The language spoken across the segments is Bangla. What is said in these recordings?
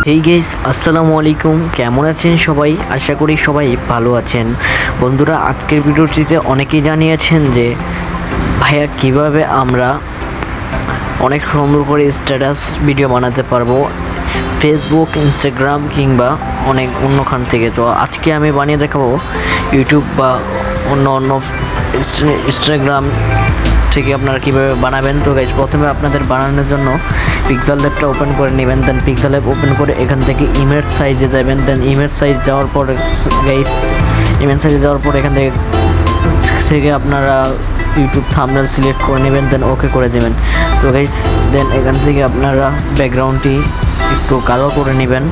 হেই গাইস, আসসালামু আলাইকুম। কেমন আছেন সবাই? আশা করি সবাই ভালো আছেন। বন্ধুরা, আজকের ভিডিওটিতে অনেকেই জানিয়েছেন যে ভাইয়া কিভাবে আমরা অনেক সুন্দর করে স্ট্যাটাস ভিডিও বানাতে পারবো ফেসবুক, ইনস্টাগ্রাম কিংবা অনেক অন্যখান থেকে। তো আজকে আমি বানিয়ে দেখাবো ইউটিউব বা অন্য ইনস্টাগ্রাম থেকে আপনারা কীভাবে বানাবেন। তো গাইস, প্রথমে আপনাদের বানানোর জন্য পিক্সেল ল্যাবটা ওপেন করে নেবেন। দেন পিক্সেল ল্যাব ওপেন করে এখান থেকে ইমেজ সাইজে যাবেন। দেন ইমেজ সাইজ যাওয়ার পর গাইস, ইমেজ সাইজে যাওয়ার পর এখান থেকে আপনারা ইউটিউব থাম্বনেল সিলেক্ট করে নেবেন। দেন ওকে করে দেবেন। তো গাইস, দেন এখান থেকে আপনারা ব্যাকগ্রাউন্ডটি একটু কালো করে নেবেন,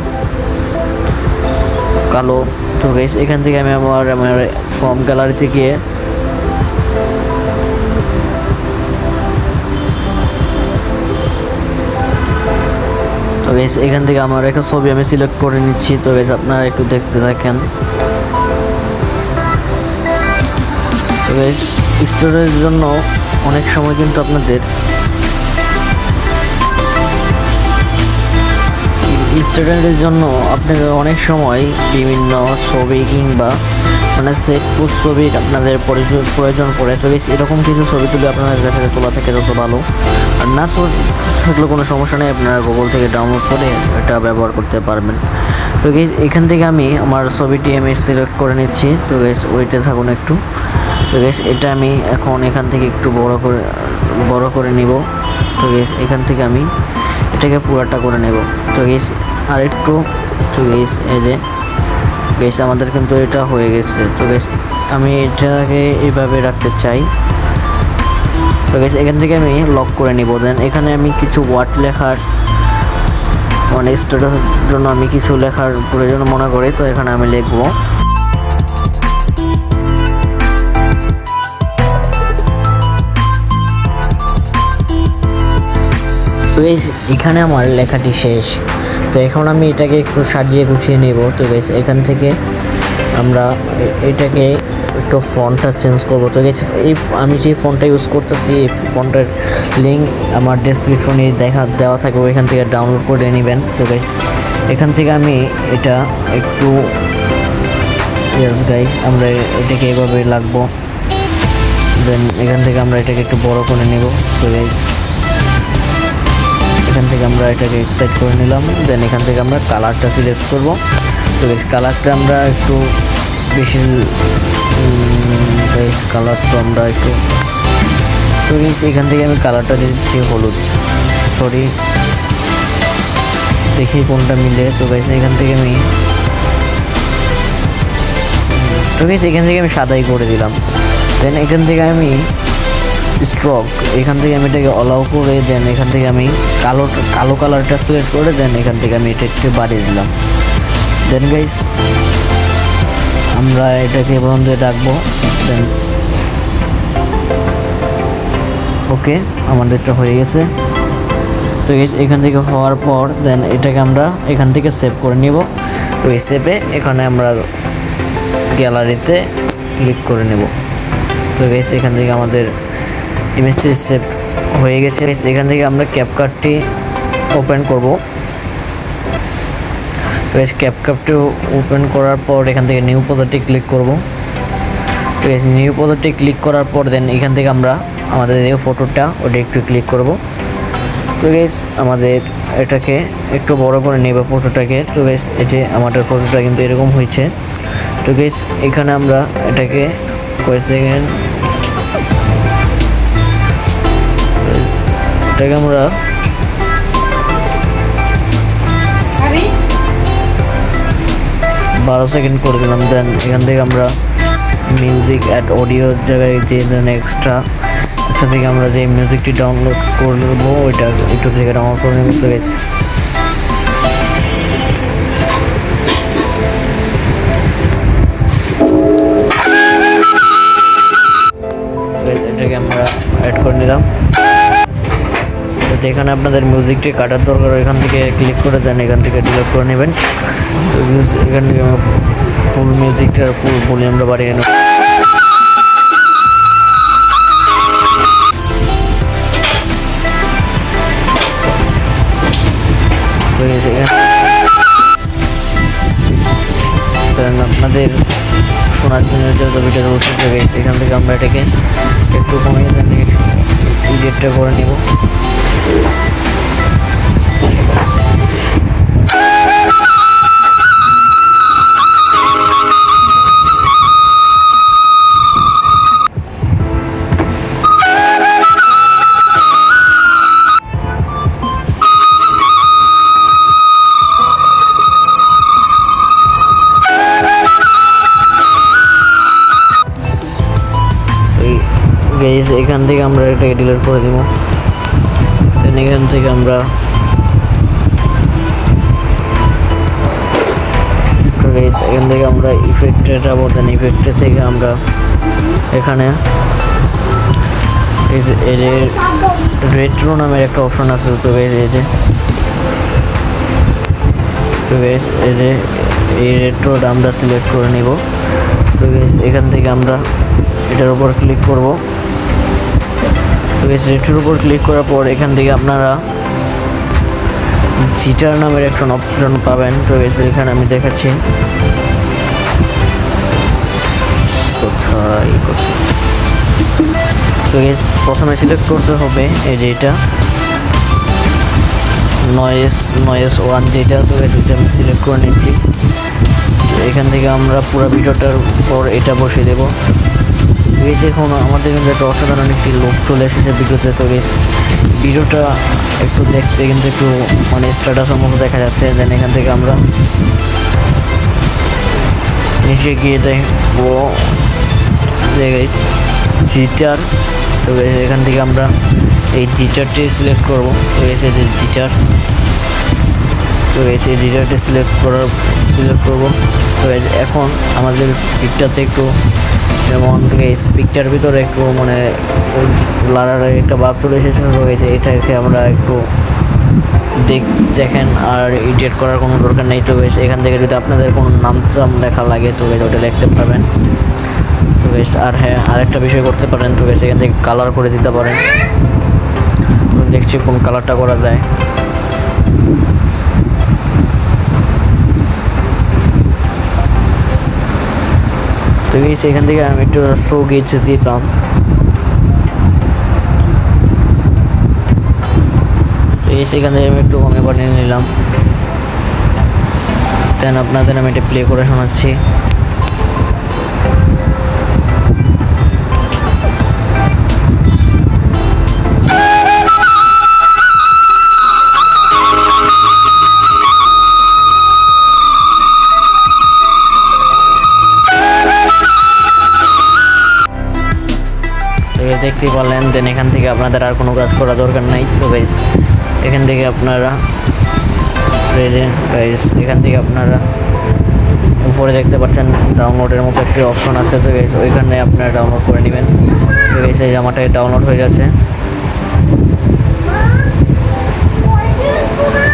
কালো। তো গাইস, এখান থেকে আমি আমার ফর্ম গ্যালারিতে গিয়ে তো গাইস এখান থেকে আমার একটা ছবি আমি সিলেক্ট করে নিচ্ছি। তো গাইস, আপনারা একটু দেখতে থাকেন। তো গাইস, স্টোরেজের জন্য অনেক সময় কিন্তু আপনাদের স্টুডেন্টের জন্য আপনাদের অনেক সময় বিভিন্ন ছবি কিংবা সেট ছবি আপনাদের প্রয়োজন পড়ে। তো এরকম কিছু ছবি তুলে আপনাদের কাছে তোলা থেকে যত ভালো, আর না তো থাকলে কোনো সমস্যা নেই, আপনারা গুগল থেকে ডাউনলোড করে এটা ব্যবহার করতে পারবেন। তো এখান থেকে আমি আমার ছবিটি আমি সিলেক্ট করে নিচ্ছি। তো ওইটা থাকুন একটু। তো এটা আমি এখন এখান থেকে একটু বড় করে নিব। তো এখান থেকে আমি এটাকে পুরাটা করে নেব। তো আর একটু। তো এই যে আমাদের কিন্তু এটা হয়ে গেছে। তো আমি এটাকে এইভাবে রাখতে চাই। তো এখান থেকে আমি লক করে নিব। দেন এখানে আমি কিছু ওয়ার্ড লেখার স্ট্যাটাসের জন্য আমি কিছু লেখার প্রয়োজন মনে করি। তো এখানে আমি লিখব। তো এখানে আমার লেখাটি শেষ। তো এখন আমি এটাকে একটু সাজিয়ে গুছিয়ে নেব। তো এখান থেকে আমরা এটাকে একটু ফন্টটা চেঞ্জ করবো। তো আমি যে ফন্টটা ইউজ করতেছি, এই ফন্টের লিঙ্ক আমার ডেসক্রিপশনে দেওয়া থাকবে, ওইখান থেকে ডাউনলোড করে নেবেন। তো এখান থেকে আমি এটা একটু আমরা এটাকে এভাবে লাগবো। দেন এখান থেকে আমরা এটাকে একটু বড় করে নেব। তো এখান থেকে আমরা এটাকে সেট করে নিলাম। দেন এখান থেকে আমরা কালারটা সিলেক্ট করব। তো কালারটা আমরা একটু বেশি কালারটা আমরা একটু তো এখান থেকে আমি কালারটা দিচ্ছি হলুদ, সরি দেখি কোনটা মিলে। তো এখান থেকে আমি এখান থেকে আমি সাদাই করে দিলাম। দেন এখান থেকে আমি স্ট্রোক, এখান থেকে আমি এটাকে অলাউ করে দেন এখান থেকে আমি কালো কালারটা সিলেক্ট করে দেন এখান থেকে আমি এটা একটু বাড়িয়ে দিলাম। দেন গাইস, আমরা এটাকে বন্ধ রাখবো। দেন ওকে, আমাদেরটা হয়ে গেছে। তো এখান থেকে হওয়ার পর দেন এটাকে আমরা এখান থেকে সেভ করে নিব। তো এই সেভে এখানে আমরা গ্যালারিতে ক্লিক করে নেব। তো গাইস, এখান থেকে আমাদের ইমেজটি সেভ হয়ে গেছে। এখান থেকে আমরা ক্যাপকাটটি ওপেন করব। ক্যাপকাটটি ওপেন করার পর এখান থেকে নিউ প্রজেক্টে ক্লিক করব। তো নিউ প্রজেক্টে ক্লিক করার পর দেন এখান থেকে আমরা আমাদের যে ফটোটা ওটা একটু ক্লিক করব। তো আমাদের এটাকে একটু বড় করে নেব ফটোটাকে। তো এটি আমাদের ফটোটা কিন্তু এরকম হয়েছে। তো এখানে আমরা এটাকে এটাকে আমরা 12 সেকেন্ড করে দিলাম। দেন এখান থেকে আমরা মিউজিক অ্যাড অডিওর জায়গায় যে দেন এক্সট্রা থেকে আমরা যে মিউজিকটি ডাউনলোড করে নেবো ওইটা একটু থেকে ডাউনলোড করে নেব। তো এটাকে আমরা অ্যাড করে নিলাম। যেখানে আপনাদের মিউজিকটি কাটার দরকার এখান থেকে ক্লিক করে দেন এখান থেকে ডিলিট করে নেবেন। তো এখান থেকে ফুল মিউজিকটার ফুল ভলিউমটা বাড়িয়ে নেব। তো আপনাদের শোনার জন্য যত ভিডিও বলছি তো গাইস এখান থেকে আমরা এটাকে একটু কমিয়ে এডিটটা করে নিব। গাইস এখান থেকে আমরা এটাকে ডিলিট করে দিব। এখান থেকে আমরা গাইস এখান থেকে আমরা ইফেক্টে যাব। দেন ইফেক্টে থেকে আমরা এখানে এই যে রেট্রো নামের একটা অপশন আছে। তো গাইস এই যে এই রেট্রোটা আমরা সিলেক্ট করে নিব। তো গাইস এখান থেকে আমরা এটার উপর ক্লিক করব। তো গাইস রেট্রোর উপর ক্লিক করার পর এখান থেকে আপনারা জিটার নামের একটা অপশন পাবেন। তো গাইস এখানে আমি দেখাচ্ছি কোথায়। তো গাইস প্রথমে সিলেক্ট করতে হবে এই যে এটা নয়েস 1 যেটা। তো গাইস এটা আমি সিলেক্ট করে নিচ্ছি। তো এখান থেকে আমরা পুরো ভিডিওটার উপর এটা বসিয়ে দেব। এই দেখুন আমাদের কিন্তু একটা অসাধারণ একটি লুক চলে এসেছে ভিডিওতে। তো ভিডিওটা একটু দেখতে কিন্তু একটু মানে স্ট্যাটাসের মতো দেখা যাচ্ছে। দেন এখান থেকে আমরা নিচে গিয়ে দেখবো জিটার। তো এখান থেকে আমরা এই জিটারটি সিলেক্ট করবো। তো এসে যে জিটার, তো এসে জিটারটি সিলেক্ট করবো। তো এখন আমাদের পিকটাতে একটু যেমন পিকটার ভিতরে একটু মানে লারার একটা ভাব চলে এসেছে। রয়েছে এটাকে আমরা একটু দেখেন আর এডিট করার কোনো দরকার নেই। তো বেশ এখান থেকে যদি আপনাদের কোনো নাম লেখা লাগে তো বেশ ওটা লিখতে পারবেন। তো বেশ আর হ্যাঁ আরেকটা বিষয় করতে পারেন। তো বেশ এখান থেকে কালার করে দিতে পারেন। দেখছি কোন কালারটা করা যায়। তো বেশ এখান থেকে আমি একটু শো গেজ দিতাম। সেখান থেকে আমি একটু কমে বানিয়ে নিলাম। দেন আপনাদের আমি এটা প্লে করে শোনাচ্ছি। দেখতে পারলেন। দেন এখান থেকে আপনাদের আর কোনো কাজ করা দরকার নাই। তো গাইস এখান থেকে আপনারা এখান থেকে আপনারা উপরে দেখতে পাচ্ছেন ডাউনলোডের মতো একটি অপশন আছে। তো গাইস ওইখানে আপনারা ডাউনলোড করে নেবেন। তো গাইস এই জামাটা ডাউনলোড হয়ে যাচ্ছে।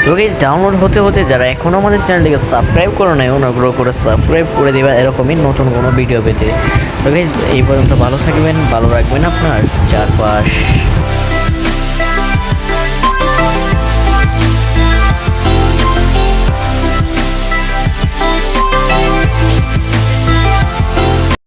তো গাইস ডাউনলোড হতে যারা এখনও আমাদের চ্যানেলটিকে সাবস্ক্রাইব করে নেয় অনুগ্রহ করে সাবস্ক্রাইব করে দেবেন এরকমই নতুন কোনো ভিডিও পেতে। তো গাইস এই পর্যন্ত ভালো থাকবেন, ভালো রাখবেন আপনার চারপাশ।